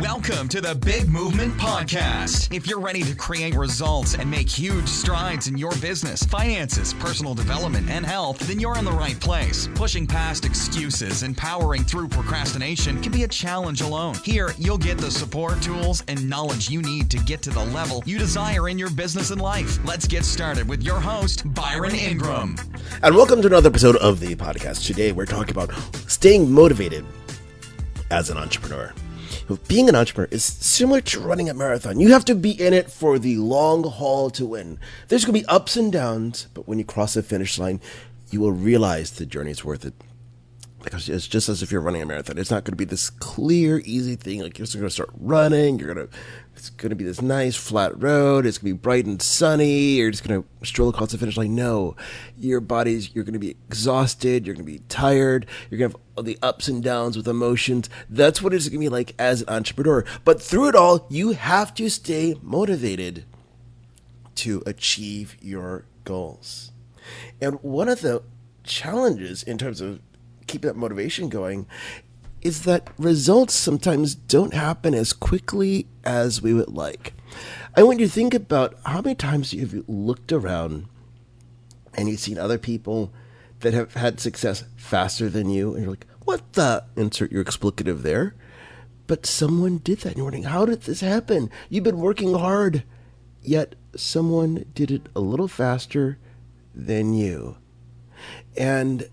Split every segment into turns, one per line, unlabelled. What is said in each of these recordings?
Welcome to the Big Movement Podcast. If you're ready to create results and make huge strides in your business, finances, personal development, and health, then you're in the right place. Pushing past excuses and powering through procrastination can be a challenge alone. Here, you'll get the support, tools, and knowledge you need to get to the level you desire in your business and life. Let's get started with your host, Byron Ingram.
And welcome to another episode of the podcast. Today, we're talking about staying motivated as an entrepreneur. Being an entrepreneur is similar to running a marathon. You have to be in it for the long haul to win. There's going to be ups and downs, but when you cross the finish line, you will realize the journey is worth it. Because it's just as if you're running a marathon. It's not going to be this clear, easy thing. Like you're just going to start running. It's going to be this nice flat road. It's going to be bright and sunny. You're just going to stroll across the finish line. No, you're going to be exhausted. You're going to be tired. You're going to have all the ups and downs with emotions. That's what it's going to be like as an entrepreneur. But through it all, you have to stay motivated to achieve your goals. And one of the challenges in terms of keep that motivation going is that results sometimes don't happen as quickly as we would like. I want you to think about how many times you've looked around and you've seen other people that have had success faster than you, and you're like, what the? Insert your explicative there. But someone did that, and you're wondering, how did this happen? You've been working hard, yet someone did it a little faster than you. And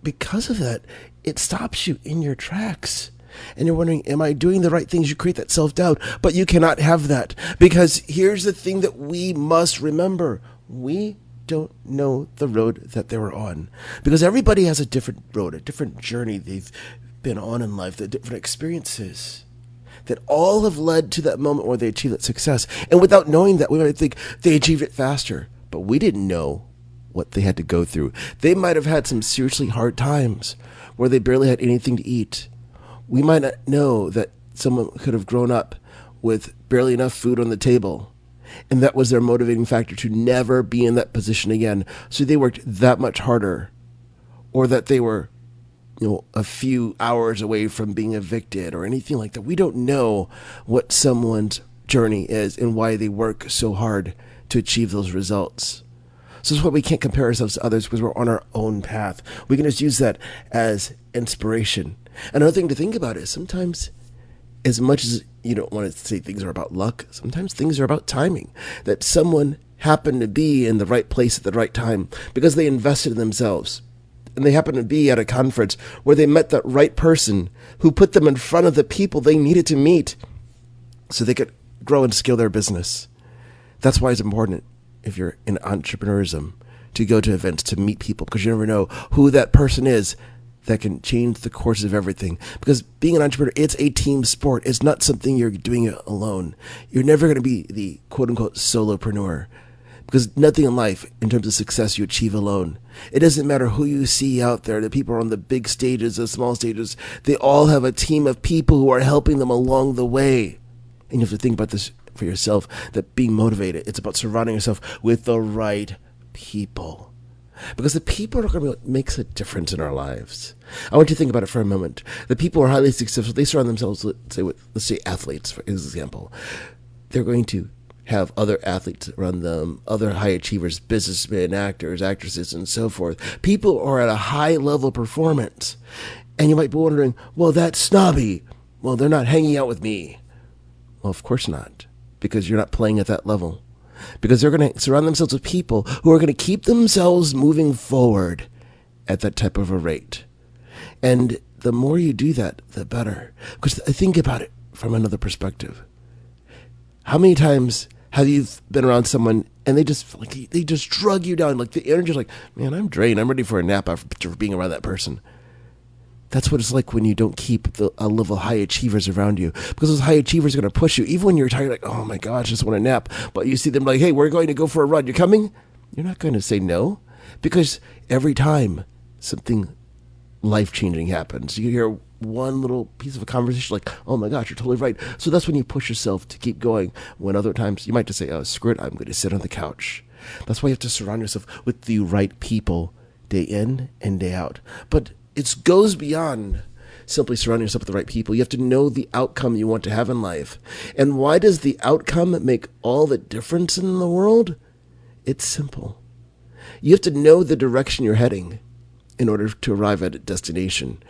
because of that, it stops you in your tracks. And you're wondering, am I doing the right things? You create that self-doubt, but you cannot have that. Because here's the thing that we must remember. We don't know the road that they were on. Because everybody has a different road, a different journey they've been on in life, the different experiences that all have led to that moment where they achieve that success. And without knowing that, we might think they achieved it faster. But we didn't know what they had to go through. They might have had some seriously hard times where they barely had anything to eat. We might not know that someone could have grown up with barely enough food on the table, and that was their motivating factor to never be in that position again. So they worked that much harder, or that they were, a few hours away from being evicted or anything like that. We don't know what someone's journey is and why they work so hard to achieve those results. So that's why we can't compare ourselves to others, because we're on our own path. We can just use that as inspiration. Another thing to think about is sometimes, as much as you don't want to say things are about luck, sometimes things are about timing. That someone happened to be in the right place at the right time because they invested in themselves. And they happened to be at a conference where they met that right person who put them in front of the people they needed to meet so they could grow and scale their business. That's why it's important, if you're in entrepreneurism, to go to events, to meet people, because you never know who that person is that can change the course of everything. Because being an entrepreneur, it's a team sport. It's not something you're doing alone. You're never going to be the quote-unquote solopreneur, because nothing in life, in terms of success, you achieve alone. It doesn't matter who you see out there, the people are on the big stages, the small stages. They all have a team of people who are helping them along the way. And you have to think about this for yourself, that being motivated, it's about surrounding yourself with the right people, because the people are going to make a difference in our lives. I want you to think about it for a moment. The people who are highly successful, they surround themselves, let's say athletes, for example. They're going to have other athletes around them, other high achievers, businessmen, actors, actresses, and so forth. People are at a high level of performance. And you might be wondering, well, that's snobby. Well, they're not hanging out with me. Well, of course not. Because you're not playing at that level. Because they're going to surround themselves with people who are going to keep themselves moving forward at that type of a rate. And the more you do that, the better. Because think about it from another perspective. How many times have you been around someone and they just drug you down? Like the energy is like, man, I'm drained. I'm ready for a nap after being around that person. That's what it's like when you don't keep a level of high achievers around you, because those high achievers are going to push you. Even when you're tired, like, oh my gosh, I just want a nap. But you see them like, hey, we're going to go for a run. You're coming? You're not going to say no, because every time something life-changing happens, you hear one little piece of a conversation like, oh my gosh, you're totally right. So that's when you push yourself to keep going. When other times you might just say, oh, screw it, I'm going to sit on the couch. That's why you have to surround yourself with the right people day in and day out. But it goes beyond simply surround yourself with the right people. You have to know the outcome you want to have in life. And why does the outcome make all the difference in the world? It's simple. You have to know the direction you're heading in order to arrive at a destination.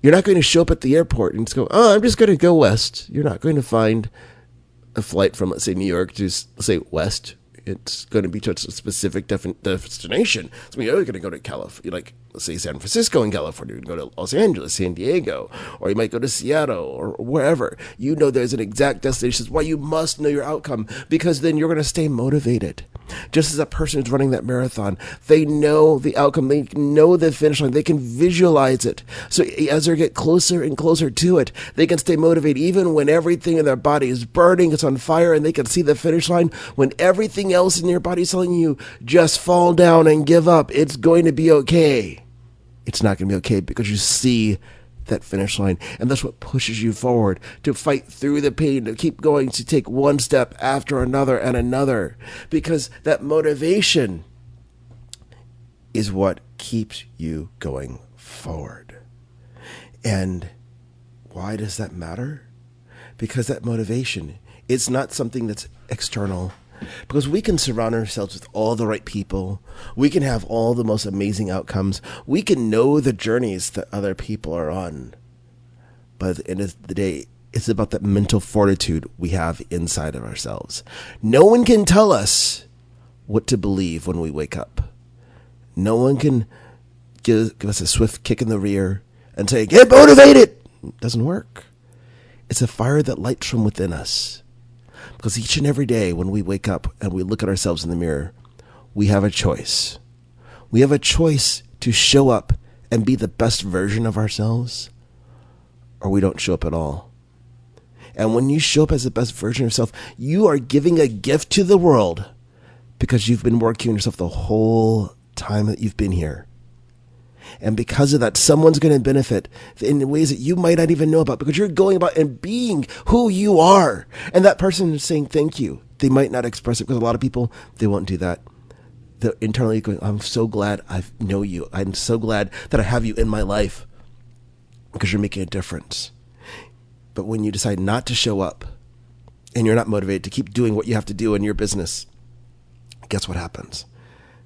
You're not going to show up at the airport and just go, oh, I'm just going to go west. You're not going to find a flight from, let's say, New York to, let's say, west. It's going to be to a specific destination. So you're going to go to California, like, let's say, San Francisco in California. You can go to Los Angeles, San Diego, or you might go to Seattle or wherever. You know there's an exact destination. That's why you must know your outcome, because then you're going to stay motivated. Just as a person who's running that marathon, they know the outcome. They know the finish line. They can visualize it. So as they get closer and closer to it, they can stay motivated even when everything in their body is burning, it's on fire, and they can see the finish line. When everything else in your body is telling you, just fall down and give up, it's going to be okay. It's not going to be okay because you see that finish line. And that's what pushes you forward, to fight through the pain, to keep going, to take one step after another and another. Because that motivation is what keeps you going forward. And why does that matter? Because that motivation is not something that's external. Because we can surround ourselves with all the right people. We can have all the most amazing outcomes. We can know the journeys that other people are on. But at the end of the day, it's about that mental fortitude we have inside of ourselves. No one can tell us what to believe when we wake up. No one can give us a swift kick in the rear and say, get motivated. It doesn't work. It's a fire that lights from within us. Because each and every day when we wake up and we look at ourselves in the mirror, we have a choice. We have a choice to show up and be the best version of ourselves, or we don't show up at all. And when you show up as the best version of yourself, you are giving a gift to the world because you've been working on yourself the whole time that you've been here. And because of that, someone's going to benefit in ways that you might not even know about, because you're going about and being who you are. And that person is saying thank you. They might not express it, because a lot of people, they won't do that. They're internally going, I'm so glad I know you. I'm so glad that I have you in my life, because you're making a difference. But when you decide not to show up and you're not motivated to keep doing what you have to do in your business, guess what happens?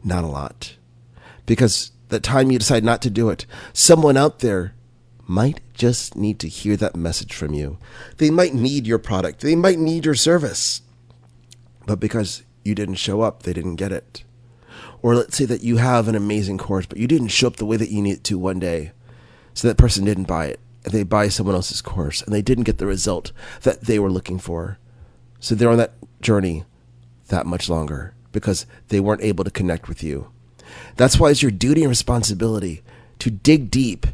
Not a lot. Because the time you decide not to do it, someone out there might just need to hear that message from you. They might need your product. They might need your service. But because you didn't show up, they didn't get it. Or let's say that you have an amazing course, but you didn't show up the way that you needed to one day. So that person didn't buy it. And they buy someone else's course, and they didn't get the result that they were looking for. So they're on that journey that much longer because they weren't able to connect with you. That's why it's your duty and responsibility to dig deep,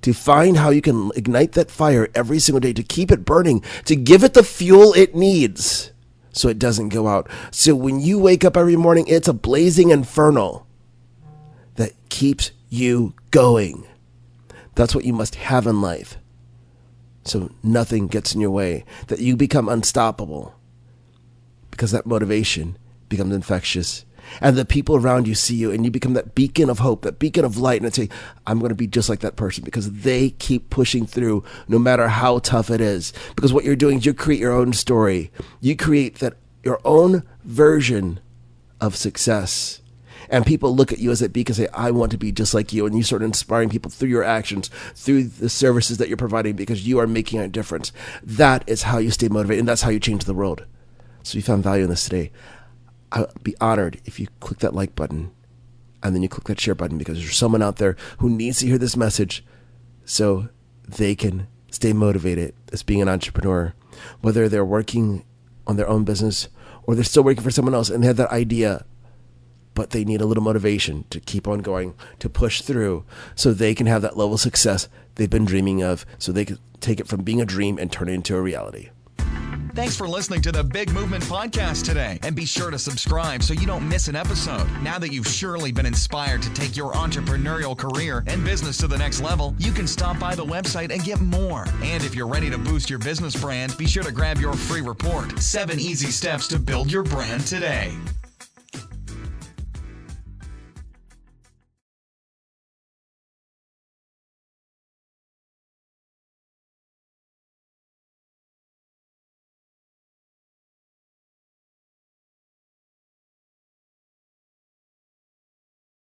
to find how you can ignite that fire every single day, to keep it burning, to give it the fuel it needs so it doesn't go out. So when you wake up every morning, it's a blazing inferno that keeps you going. That's what you must have in life, so nothing gets in your way, that you become unstoppable, because that motivation becomes infectious. And the people around you see you, and you become that beacon of hope, that beacon of light, and say, I'm going to be just like that person, because they keep pushing through no matter how tough it is. Because what you're doing is you create your own story. You create your own version of success. And people look at you as that beacon and say, I want to be just like you. And you start inspiring people through your actions, through the services that you're providing, because you are making a difference. That is how you stay motivated, and that's how you change the world. So you found value in this today. I'll be honored if you click that like button and then you click that share button, because there's someone out there who needs to hear this message so they can stay motivated as being an entrepreneur, whether they're working on their own business or they're still working for someone else and they have that idea, but they need a little motivation to keep on going, to push through so they can have that level of success they've been dreaming of, so they can take it from being a dream and turn it into a reality.
Thanks for listening to the Big Movement Podcast today. And be sure to subscribe so you don't miss an episode. Now that you've surely been inspired to take your entrepreneurial career and business to the next level, you can stop by the website and get more. And if you're ready to boost your business brand, be sure to grab your free report, 7 Easy Steps to Build Your Brand Today.